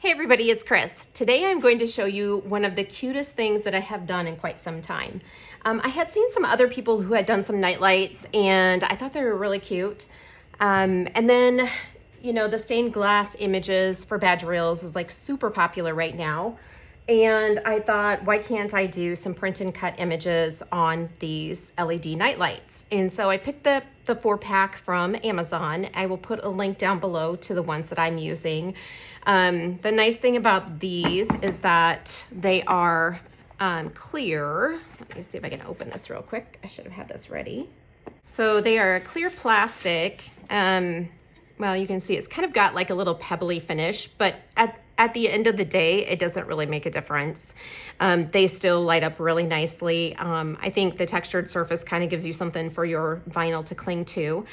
Hey everybody, it's Chris. Today I'm going to show you one of the cutest things that I have done in quite some time. I had seen some other people who had done some night lights and I thought they were really cute. And then, the stained glass images for badge reels is like super popular right now. And I thought, why can't I do some print and cut images on these LED night lights? And so I picked the 4-pack from Amazon. I will put a link down below to the ones that I'm using. The nice thing about these is that they are clear. Let me see if I can open this real quick. I should have had this ready. So they are clear plastic. Well, you can see it's kind of got like a little pebbly finish, but at the end of the day, it doesn't really make a difference. They still light up really nicely. I think the textured surface kind of gives you something for your vinyl to cling to.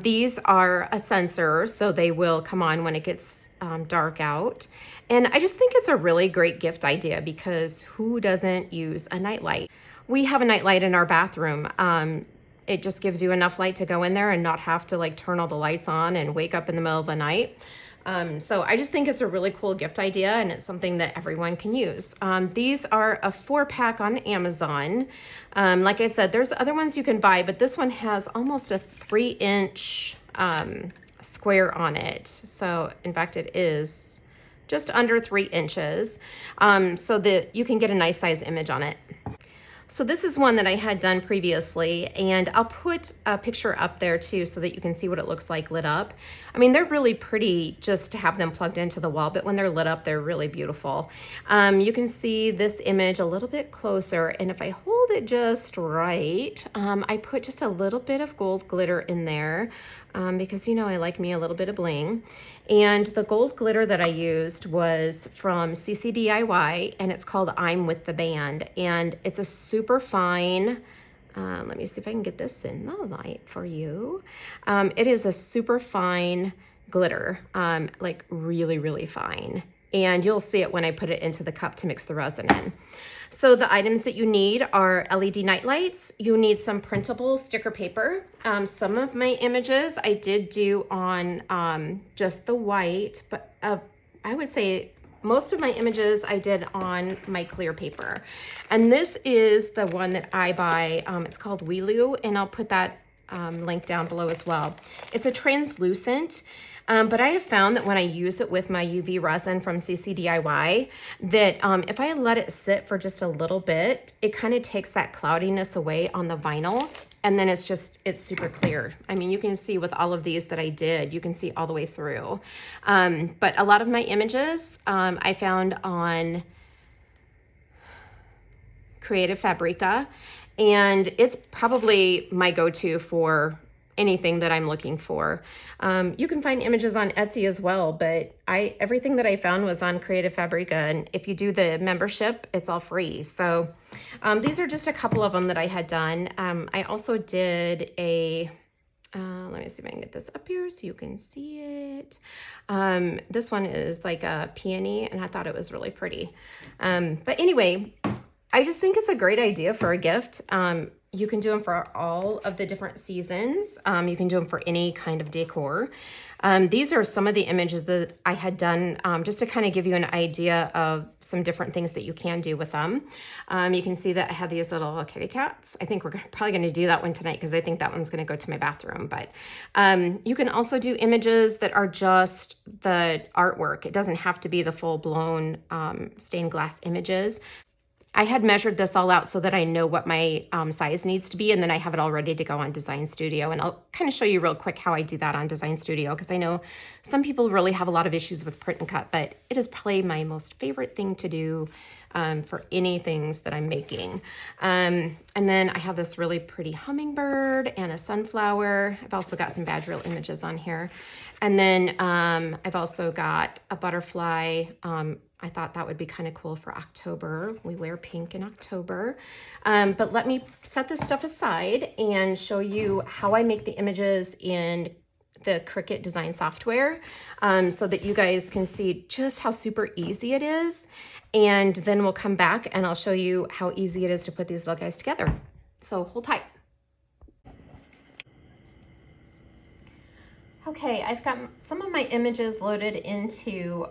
These are a sensor, so they will come on when it gets dark out. And I just think it's a really great gift idea because who doesn't use a nightlight? We have a nightlight in our bathroom. It just gives you enough light to go in there and not have to like turn all the lights on and wake up in the middle of the night. So I just think it's a really cool gift idea and it's something that everyone can use. These are a 4-pack on Amazon. Like I said, there's other ones you can buy, but this one has almost a 3-inch square on it. So in fact, it is just under 3 inches, so that you can get a nice size image on it. So this is one that I had done previously, and I'll put a picture up there too so that you can see what it looks like lit up. I mean, they're really pretty just to have them plugged into the wall, but when they're lit up, they're really beautiful. You can see this image a little bit closer, and if I hold it just right, I put just a little bit of gold glitter in there because I like me a little bit of bling. And the gold glitter that I used was from CCDIY, and it's called I'm With the Band, and it's a super fine, let me see if I can get this in the light for you. It is a super fine glitter, like really, really fine. And you'll see it when I put it into the cup to mix the resin in. So the items that you need are LED night lights. You need some printable sticker paper. Some of my images I did do on just the white, but I would say most of my images I did on my clear paper. And this is the one that I buy. It's called Wheeloo, and I'll put that link down below as well. It's a translucent, but I have found that when I use it with my UV resin from CCDIY, that if I let it sit for just a little bit, it kind of takes that cloudiness away on the vinyl. And then it's super clear. I mean, you can see with all of these that I did, you can see all the way through. But a lot of my images I found on Creative Fabrica, and it's probably my go-to for anything that I'm looking for. You can find images on Etsy as well, but everything that I found was on Creative Fabrica, and if you do the membership, it's all free. So these are just a couple of them that I had done. I also did let me see if I can get this up here so you can see it. This one is like a peony, and I thought it was really pretty. But anyway, I just think it's a great idea for a gift. You can do them for all of the different seasons. You can do them for any kind of decor. These are some of the images that I had done just to kind of give you an idea of some different things that you can do with them. You can see that I have these little kitty cats. I think we're probably going to do that one tonight because I think that one's going to go to my bathroom. But you can also do images that are just the artwork. It doesn't have to be the full-blown stained glass images. I had measured this all out so that I know what my size needs to be, and then I have it all ready to go on Design Studio. And I'll kind of show you real quick how I do that on Design Studio, because I know some people really have a lot of issues with print and cut, but it is probably my most favorite thing to do for any things that I'm making. And then I have this really pretty hummingbird and a sunflower. I've also got some badge reel images on here. And then I've also got a butterfly. I thought that would be kind of cool for October. We wear pink in October. But let me set this stuff aside and show you how I make the images in the Cricut design software so that you guys can see just how super easy it is. And then we'll come back and I'll show you how easy it is to put these little guys together. So hold tight. Okay, I've got some of my images loaded into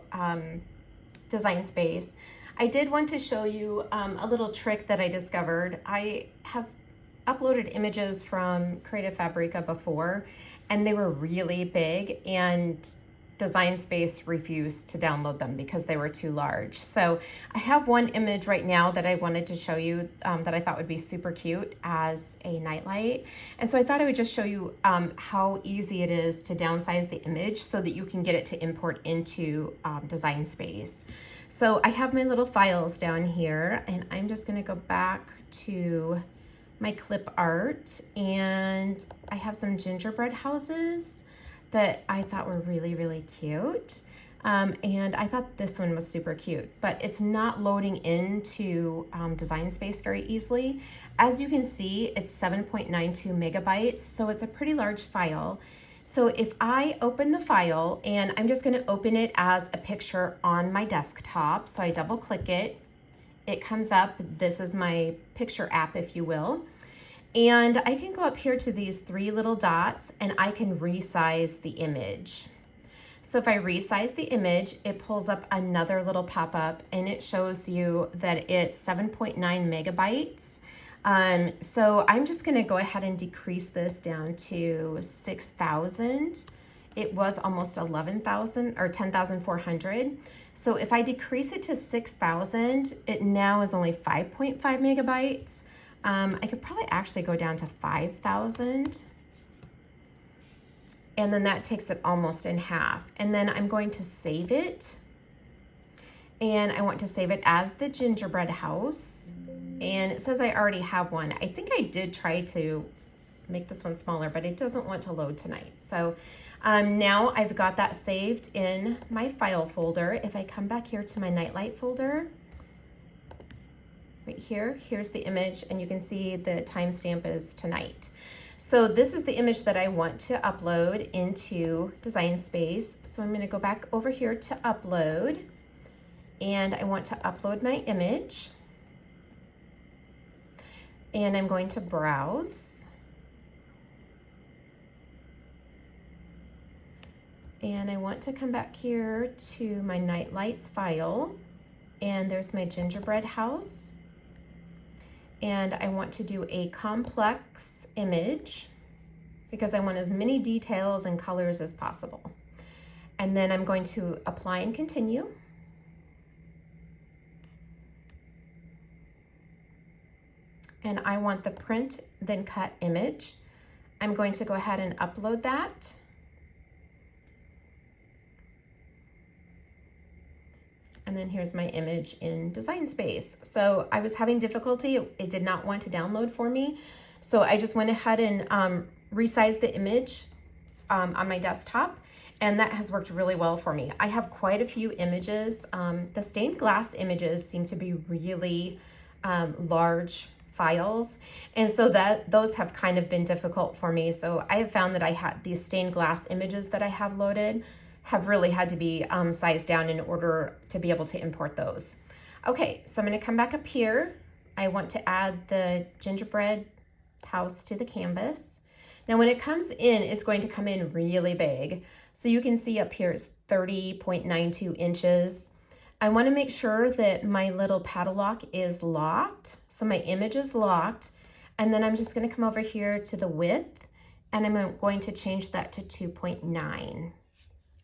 Design Space, I did want to show you a little trick that I discovered. I have uploaded images from Creative Fabrica before, and they were really big, and Design Space refused to download them because they were too large. So I have one image right now that I wanted to show you that I thought would be super cute as a nightlight. And so I thought I would just show you how easy it is to downsize the image so that you can get it to import into Design Space. So I have my little files down here, and I'm just gonna go back to my clip art, and I have some gingerbread houses that I thought were really, really cute. And I thought this one was super cute, but it's not loading into Design Space very easily. As you can see, it's 7.92 megabytes, so it's a pretty large file. So if I open the file, and I'm just gonna open it as a picture on my desktop, so I double click it, it comes up. This is my picture app, if you will. And I can go up here to these three little dots, and I can resize the image. So if I resize the image, it pulls up another little pop-up, and it shows you that it's 7.9 megabytes. So I'm just gonna go ahead and decrease this down to 6,000. It was almost 11,000 or 10,400. So if I decrease it to 6,000, it now is only 5.5 megabytes. I could probably actually go down to 5,000. And then that takes it almost in half. And then I'm going to save it. And I want to save it as the gingerbread house. And it says I already have one. I think I did try to make this one smaller, but it doesn't want to load tonight. So now I've got that saved in my file folder. If I come back here to my nightlight folder, right here, here's the image, and you can see the timestamp is tonight. So this is the image that I want to upload into Design Space. So I'm gonna go back over here to upload, and I want to upload my image. And I'm going to browse. And I want to come back here to my night lights file, and there's my gingerbread house. And I want to do a complex image because I want as many details and colors as possible. And then I'm going to apply and continue. And I want the print then cut image. I'm going to go ahead and upload that. And then here's my image in Design Space. So I was having difficulty. It did not want to download for me. So I just went ahead and resized the image on my desktop, and that has worked really well for me. I have quite a few images. The stained glass images seem to be really large files, and so those have kind of been difficult for me. So I have found that I had these stained glass images that I have loaded have really had to be sized down in order to be able to import those. Okay, so I'm gonna come back up here. I want to add the gingerbread house to the canvas. Now when it comes in, it's going to come in really big. So you can see up here it's 30.92 inches. I wanna make sure that my little padlock is locked. So my image is locked. And then I'm just gonna come over here to the width, and I'm going to change that to 2.9.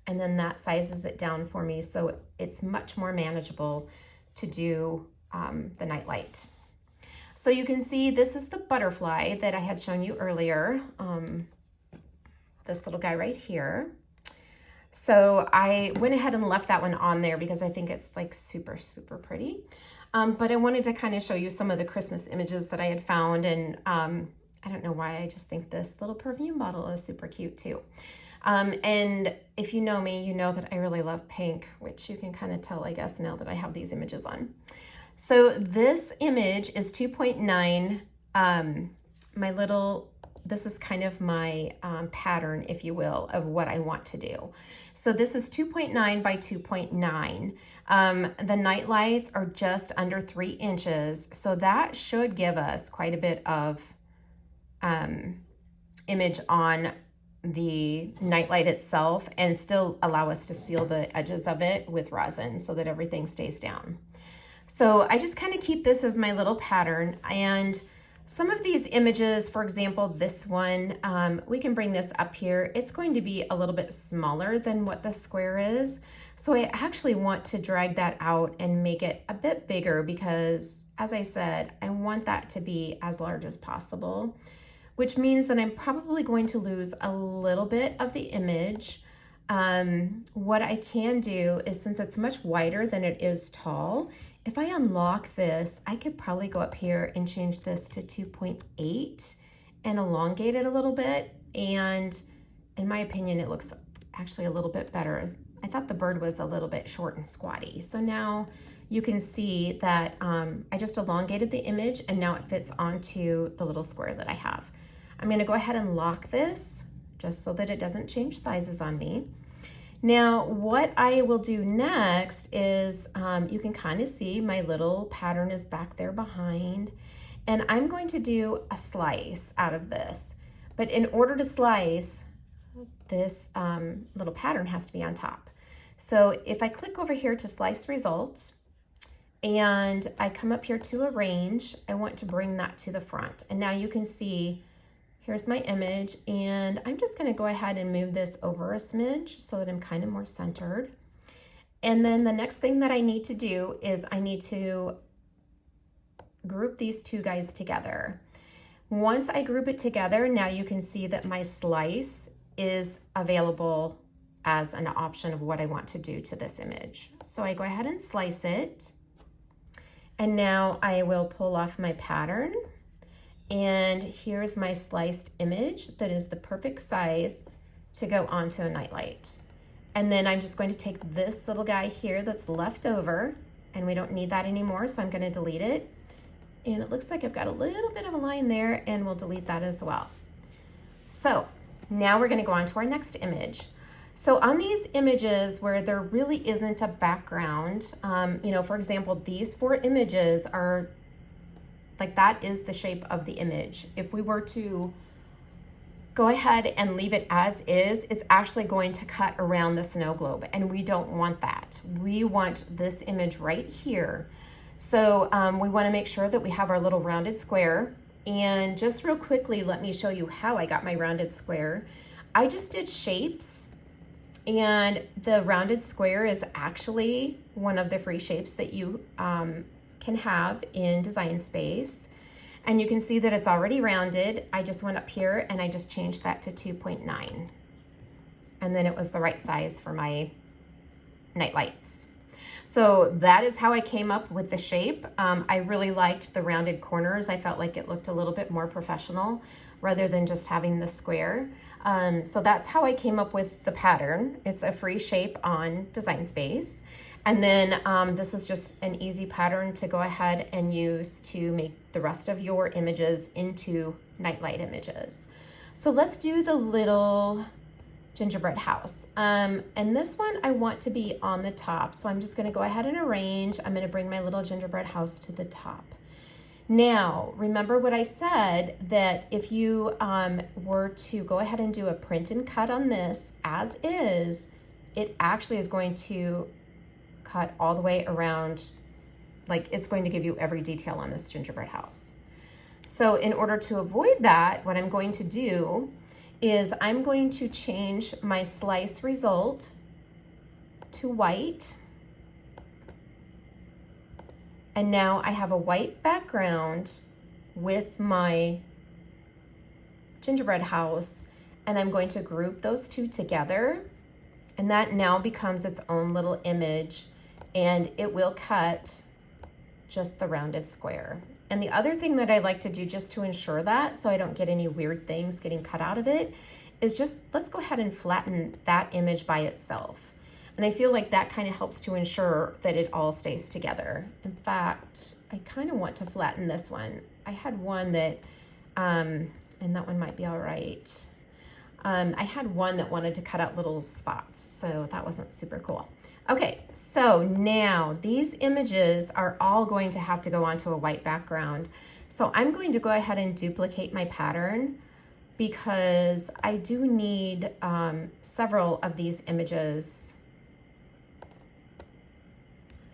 And then that sizes it down for me, so it's much more manageable to do the nightlight. So you can see this is the butterfly that I had shown you earlier, this little guy right here. So I went ahead and left that one on there because I think it's like super, super pretty. But I wanted to kind of show you some of the Christmas images that I had found, and I don't know why, I just think this little perfume bottle is super cute too. And if you know me, you know that I really love pink, which you can kind of tell, I guess, now that I have these images on. So this image is 2.9. This is kind of my pattern, if you will, of what I want to do. So this is 2.9 by 2.9. The night lights are just under 3 inches. So that should give us quite a bit of image on the nightlight itself and still allow us to seal the edges of it with resin so that everything stays down. So I just kind of keep this as my little pattern, and some of these images, for example, this one, we can bring this up here. It's going to be a little bit smaller than what the square is. So I actually want to drag that out and make it a bit bigger because, as I said, I want that to be as large as possible, which means that I'm probably going to lose a little bit of the image. What I can do is, since it's much wider than it is tall, if I unlock this, I could probably go up here and change this to 2.8 and elongate it a little bit. And in my opinion, it looks actually a little bit better. I thought the bird was a little bit short and squatty. So now you can see that I just elongated the image and now it fits onto the little square that I have. I'm gonna go ahead and lock this just so that it doesn't change sizes on me. Now, what I will do next is, you can kind of see my little pattern is back there behind, and I'm going to do a slice out of this. But in order to slice, this little pattern has to be on top. So if I click over here to slice results, and I come up here to arrange, I want to bring that to the front. And now you can see, here's my image, and I'm just gonna go ahead and move this over a smidge so that I'm kind of more centered. And then the next thing that I need to do is I need to group these two guys together. Once I group it together, now you can see that my slice is available as an option of what I want to do to this image. So I go ahead and slice it, and now I will pull off my pattern. And here's my sliced image that is the perfect size to go onto a nightlight. And then I'm just going to take this little guy here that's left over, and we don't need that anymore, so I'm going to delete it. And it looks like I've got a little bit of a line there, and we'll delete that as well. So now we're going to go on to our next image. So on these images where there really isn't a background, you know, for example, these 4 images are like, that is the shape of the image. If we were to go ahead and leave it as is, it's actually going to cut around the snow globe, and we don't want that. We want this image right here. So we want to make sure that we have our little rounded square. And just real quickly, let me show you how I got my rounded square. I just did shapes, and the rounded square is actually one of the free shapes that you can have in Design Space. And you can see that it's already rounded. I just went up here and I just changed that to 2.9. And then it was the right size for my night lights. So that is how I came up with the shape. I really liked the rounded corners. I felt like it looked a little bit more professional rather than just having the square. So that's how I came up with the pattern. It's a free shape on Design Space. And then this is just an easy pattern to go ahead and use to make the rest of your images into nightlight images. So let's do the little gingerbread house. And this one I want to be on the top. So I'm just gonna go ahead and arrange. I'm gonna bring my little gingerbread house to the top. Now, remember what I said, that if you were to go ahead and do a print and cut on this as is, it actually is going to cut all the way around, like it's going to give you every detail on this gingerbread house. So in order to avoid that, what I'm going to do is I'm going to change my slice result to white. And now I have a white background with my gingerbread house, and I'm going to group those two together. And that now becomes its own little image, and it will cut just the rounded square. And the other thing that I like to do just to ensure that, so I don't get any weird things getting cut out of it, is just let's go ahead and flatten that image by itself. And I feel like that kind of helps to ensure that it all stays together. In fact, I kind of want to flatten this one. I had one that, and that one might be all right. I had one that wanted to cut out little spots, so that wasn't super cool. Okay, so now these images are all going to have to go onto a white background. So I'm going to go ahead and duplicate my pattern, because I do need several of these images.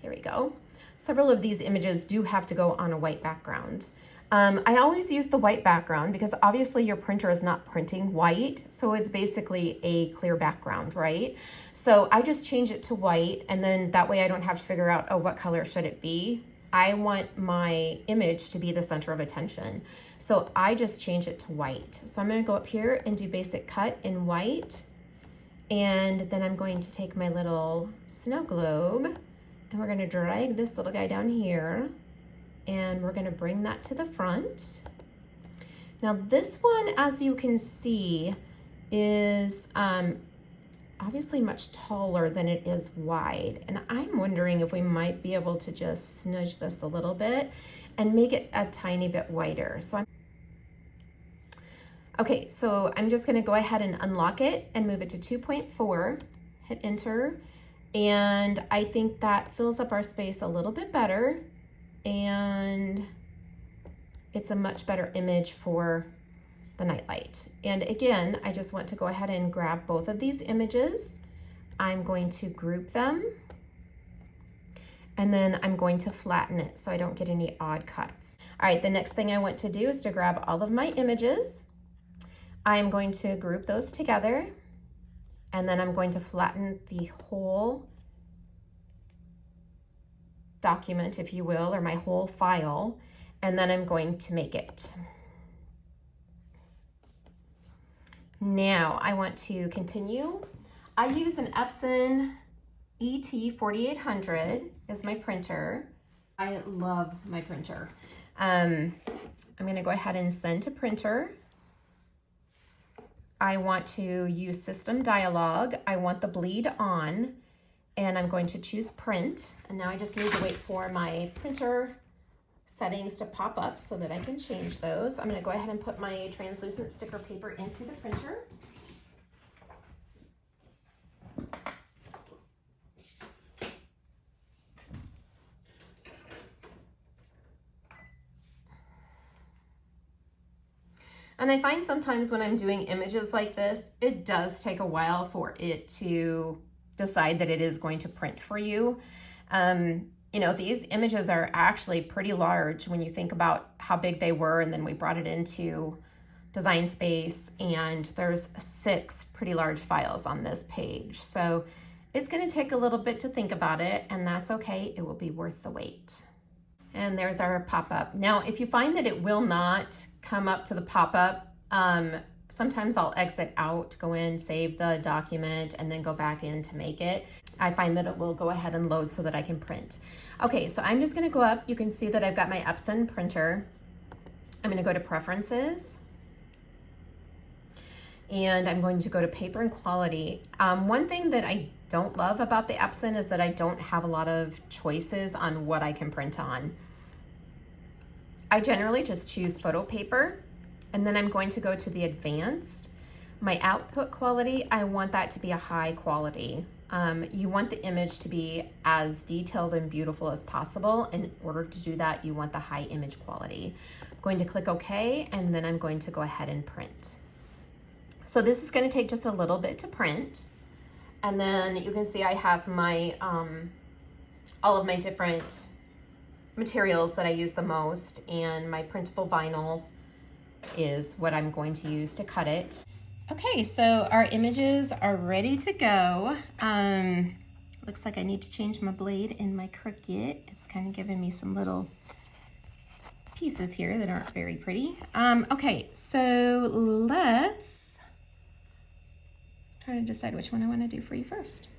There we go. Several of these images do have to go on a white background. I always use the white background because obviously your printer is not printing white, so it's basically a clear background, right? So I just change it to white, and then that way I don't have to figure out, oh, what color should it be? I want my image to be the center of attention. So I just change it to white. So I'm gonna go up here and do basic cut in white. And then I'm going to take my little snow globe and we're gonna drag this little guy down here and we're gonna bring that to the front. Now this one, as you can see, is obviously much taller than it is wide. And I'm wondering if we might be able to just smudge this a little bit and make it a tiny bit wider. Okay, so I'm just gonna go ahead and unlock it and move it to 2.4, hit enter. And I think that fills up our space a little bit better. And it's a much better image for the nightlight. And again, I just want to go ahead and grab both of these images. I'm going to group them. And then I'm going to flatten it so I don't get any odd cuts. All right, the next thing I want to do is to grab all of my images. I'm going to group those together. And then I'm going to flatten the whole document, if you will, or my whole file. And then I'm going to make it. Now I want to continue. I use an Epson ET4800 as my printer. I love my printer. I'm gonna go ahead and send to printer. I want to use system dialog. I want the bleed on, and I'm going to choose print. And now I just need to wait for my printer settings to pop up so that I can change those. I'm gonna go ahead and put my translucent sticker paper into the printer. And I find sometimes when I'm doing images like this, it does take a while for it to decide that it is going to print for you. You know, these images are actually pretty large when you think about how big they were, and then we brought it into Design Space, and there's 6 pretty large files on this page. So it's gonna take a little bit to think about it, and that's okay. It will be worth the wait. And there's our pop-up. Now, if you find that it will not come up to the pop-up, sometimes I'll exit out, go in, save the document, and then go back in to make it. I find that it will go ahead and load so that I can print. Okay, so I'm just gonna go up. You can see that I've got my Epson printer. I'm gonna go to Preferences, and I'm going to go to Paper and Quality. One thing that I don't love about the Epson is that I don't have a lot of choices on what I can print on. I generally just choose photo paper, and then I'm going to go to the advanced. My output quality, I want that to be a high quality. You want the image to be as detailed and beautiful as possible. In order to do that, you want the high image quality. I'm going to click OK, and then I'm going to go ahead and print. So this is going to take just a little bit to print. And then you can see I have my all of my different materials that I use the most, and my printable vinyl is what I'm going to use to cut it. Okay, so our images are ready to go. Looks like I need to change my blade in my Cricut. It's kind of giving me some little pieces here that aren't very pretty. Okay, so let's try to decide which one I want to do for you first.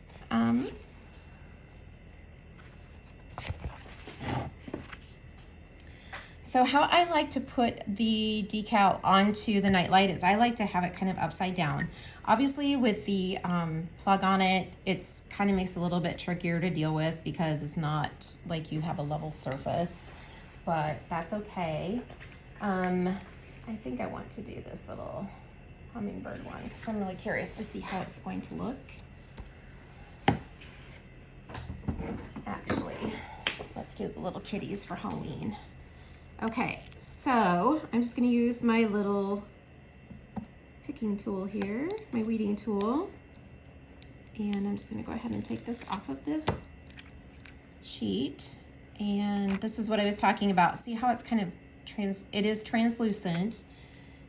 So how I like to put the decal onto the nightlight is I like to have it kind of upside down. Obviously with the plug on it, it's kind of makes it a little bit trickier to deal with because it's not like you have a level surface, but that's okay. I think I want to do this little hummingbird one because I'm really curious to see how it's going to look. Actually, let's do the little kitties for Halloween. Okay, so I'm just gonna use my little picking tool here, my weeding tool. And I'm just gonna go ahead and take this off of the sheet. And this is what I was talking about. See how it's kind of it is translucent.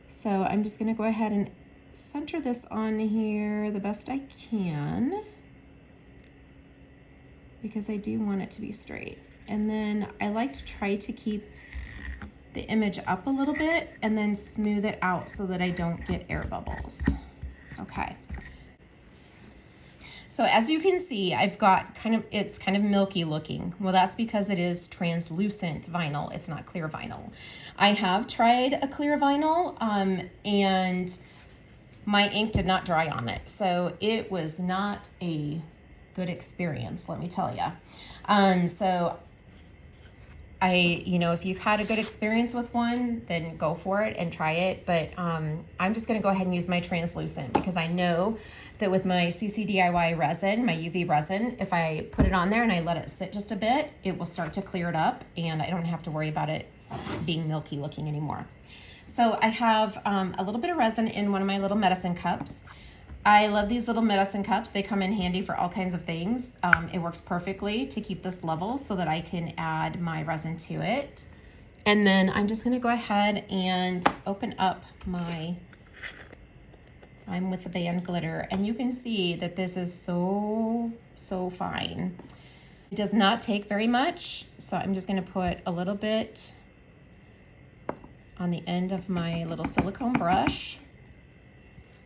So I'm just gonna go ahead and center this on here the best I can, because I do want it to be straight. And then I like to try to keep the image up a little bit and then smooth it out so that I don't get air bubbles. Okay. So as you can see, I've got it's kind of milky looking. Well, that's because it is translucent vinyl. It's not clear vinyl. I have tried a clear vinyl and my ink did not dry on it. So it was not a good experience, let me tell you. So if you've had a good experience with one, then go for it and try it. But I'm just gonna go ahead and use my translucent, because I know that with my CC DIY resin, my UV resin, if I put it on there and I let it sit just a bit, it will start to clear it up and I don't have to worry about it being milky looking anymore. So I have a little bit of resin in one of my little medicine cups. I love these little medicine cups. They come in handy for all kinds of things. It works perfectly to keep this level so that I can add my resin to it. And then I'm just gonna go ahead and open up my I'm with the band glitter, and you can see that this is so fine. It does not take very much, so I'm just gonna put a little bit on the end of my little silicone brush.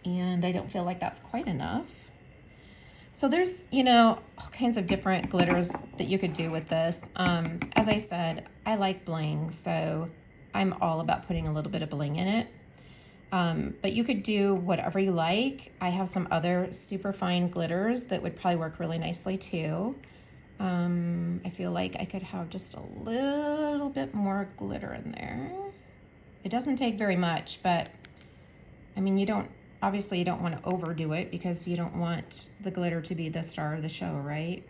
And I don't feel like that's quite enough. So there's, all kinds of different glitters that you could do with this. As I said, I like bling, so I'm all about putting a little bit of bling in it. But you could do whatever you like. I have some other super fine glitters that would probably work really nicely too. I feel like I could have just a little bit more glitter in there. It doesn't take very much, but I mean, obviously you don't want to overdo it because you don't want the glitter to be the star of the show, right?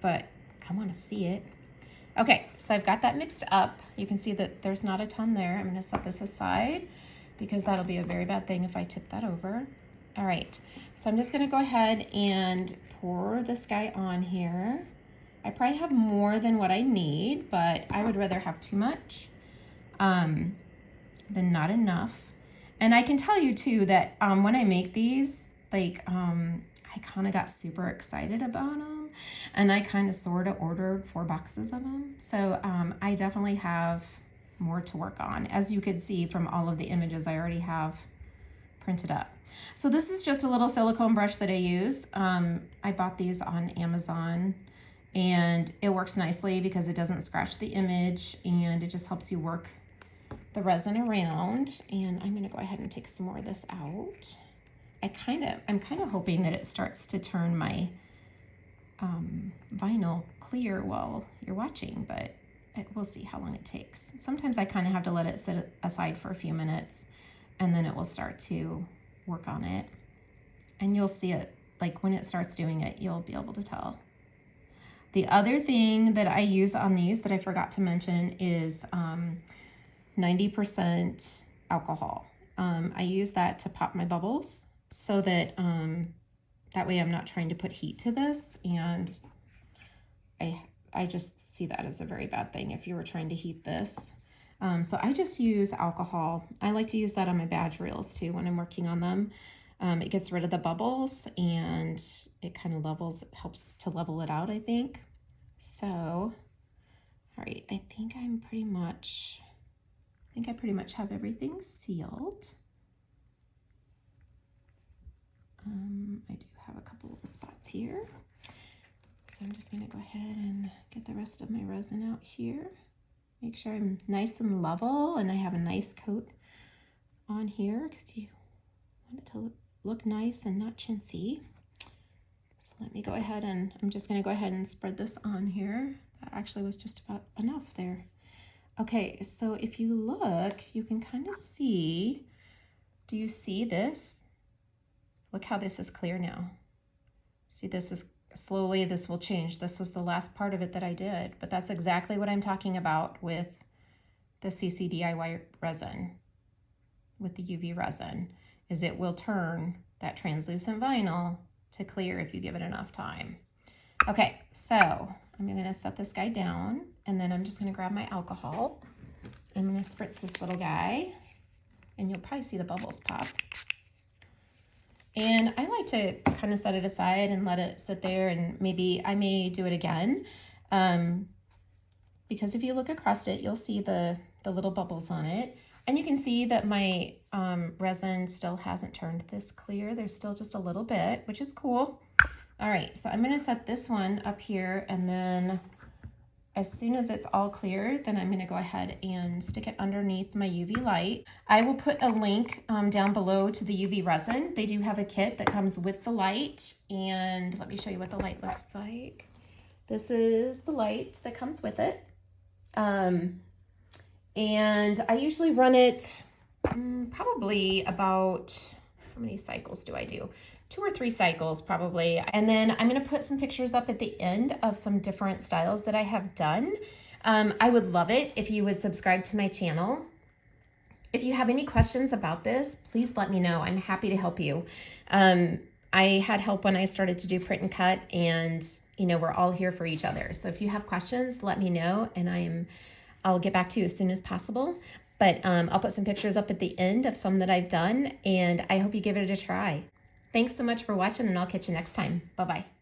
But I want to see it. Okay, so I've got that mixed up. You can see that there's not a ton there. I'm going to set this aside because that'll be a very bad thing if I tip that over. All right, so I'm just going to go ahead and pour this guy on here. I probably have more than what I need, but I would rather have too much than not enough. And I can tell you too that when I make these, I kind of got super excited about them, and I kind of sort of ordered 4 boxes of them. So I definitely have more to work on, as you could see from all of the images I already have printed up. So this is just a little silicone brush that I use. I bought these on Amazon, and it works nicely because it doesn't scratch the image, and it just helps you work the resin around. And I'm gonna go ahead and take some more of this out. I'm kind of hoping that it starts to turn my vinyl clear while you're watching, but we'll see how long it takes. Sometimes I kind of have to let it sit aside for a few minutes, and then it will start to work on it. And you'll see it, like when it starts doing it, you'll be able to tell. The other thing that I use on these that I forgot to mention is 90% alcohol. I use that to pop my bubbles so that that way I'm not trying to put heat to this, and I just see that as a very bad thing if you were trying to heat this. So I just use alcohol. I like to use that on my badge reels too when I'm working on them. It gets rid of the bubbles, and it kind of helps to level it out, I think. So, all right, I think I pretty much have everything sealed. I do have a couple of spots here. So I'm just gonna go ahead and get the rest of my resin out here. Make sure I'm nice and level and I have a nice coat on here because you want it to look nice and not chintzy. So let me go ahead and I'm just gonna go ahead and spread this on here. That actually was just about enough there. Okay, so if you look, you can kind of see, do you see this? Look how this is clear now. See, this is slowly, this will change. This was the last part of it that I did, but that's exactly what I'm talking about with the CC DIY resin, with the UV resin. is it will turn that translucent vinyl to clear if you give it enough time. Okay, so I'm gonna set this guy down, and then I'm just gonna grab my alcohol. I'm gonna spritz this little guy, and you'll probably see the bubbles pop. And I like to kind of set it aside and let it sit there, and maybe I may do it again. Because if you look across it, you'll see the little bubbles on it. And you can see that my resin still hasn't turned this clear. There's still just a little bit, which is cool. All right, so I'm gonna set this one up here, and then as soon as it's all clear, then I'm gonna go ahead and stick it underneath my UV light. I will put a link down below to the UV resin. They do have a kit that comes with the light, and let me show you what the light looks like. This is the light that comes with it. And I usually run it probably about, how many cycles do I do? 2 or 3 cycles probably. And then I'm gonna put some pictures up at the end of some different styles that I have done. I would love it if you would subscribe to my channel. If you have any questions about this, please let me know. I'm happy to help you. I had help when I started to do print and cut, and you know, we're all here for each other. So if you have questions, let me know, and I'll get back to you as soon as possible. But I'll put some pictures up at the end of some that I've done, and I hope you give it a try. Thanks so much for watching, and I'll catch you next time. Bye-bye.